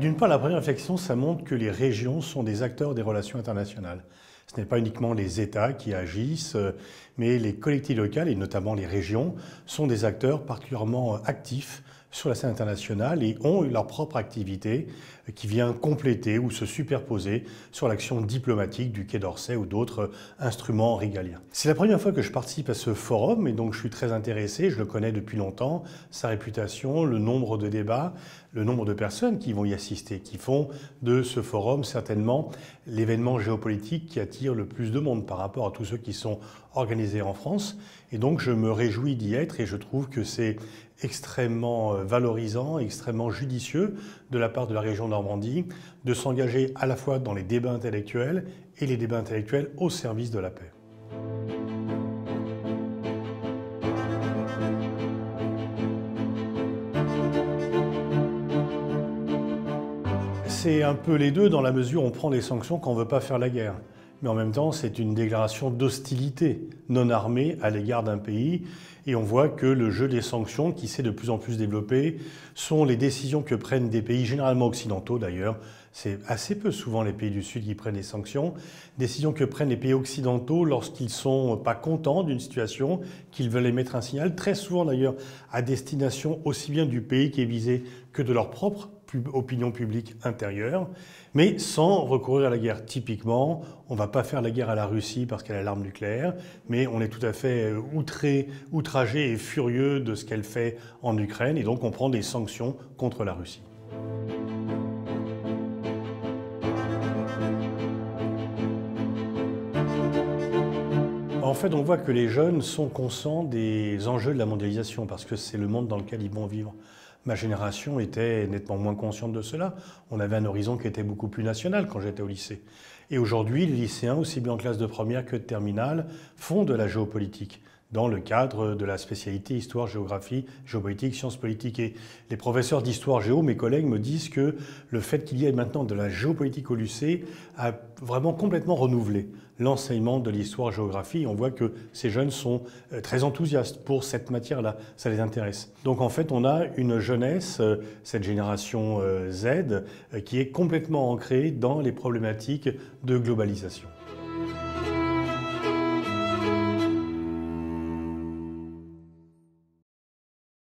D'une part, la première réflexion, ça montre que les régions sont des acteurs des relations internationales. Ce n'est pas uniquement les États qui agissent, mais les collectivités locales, et notamment les régions, sont des acteurs particulièrement actifs sur la scène internationale et ont leur propre activité qui vient compléter ou se superposer sur l'action diplomatique du Quai d'Orsay ou d'autres instruments régaliens. C'est la première fois que je participe à ce forum et donc je suis très intéressé, je le connais depuis longtemps, sa réputation, le nombre de débats, le nombre de personnes qui vont y assister, qui font de ce forum certainement l'événement géopolitique qui attire le plus de monde par rapport à tous ceux qui sont organisés en France. Et donc je me réjouis d'y être et je trouve que c'est extrêmement valorisant, extrêmement judicieux de la part de la région Normandie de s'engager à la fois dans les débats intellectuels et les débats intellectuels au service de la paix. C'est un peu les deux dans la mesure où on prend des sanctions quand on ne veut pas faire la guerre. Mais en même temps, c'est une déclaration d'hostilité non armée à l'égard d'un pays. Et on voit que le jeu des sanctions, qui s'est de plus en plus développé, sont les décisions que prennent des pays, généralement occidentaux d'ailleurs. C'est assez peu souvent les pays du Sud qui prennent des sanctions. Décisions que prennent les pays occidentaux lorsqu'ils ne sont pas contents d'une situation, qu'ils veulent émettre un signal, très souvent d'ailleurs à destination aussi bien du pays qui est visé que de leur propre opinion publique intérieure, mais sans recourir à la guerre. Typiquement, on ne va pas faire la guerre à la Russie parce qu'elle a l'arme nucléaire, mais on est tout à fait outragé et furieux de ce qu'elle fait en Ukraine, et donc on prend des sanctions contre la Russie. En fait, on voit que les jeunes sont conscients des enjeux de la mondialisation parce que c'est le monde dans lequel ils vont vivre. Ma génération était nettement moins consciente de cela. On avait un horizon qui était beaucoup plus national quand j'étais au lycée. Et aujourd'hui, les lycéens, aussi bien en classe de première que de terminale, font de la géopolitique dans le cadre de la spécialité histoire, géographie, géopolitique, sciences politiques. Et les professeurs d'histoire géo, mes collègues, me disent que le fait qu'il y ait maintenant de la géopolitique au lycée a vraiment complètement renouvelé l'enseignement de l'histoire-géographie. On voit que ces jeunes sont très enthousiastes pour cette matière-là, ça les intéresse. Donc en fait, on a une jeunesse, cette génération Z, qui est complètement ancrée dans les problématiques de globalisation.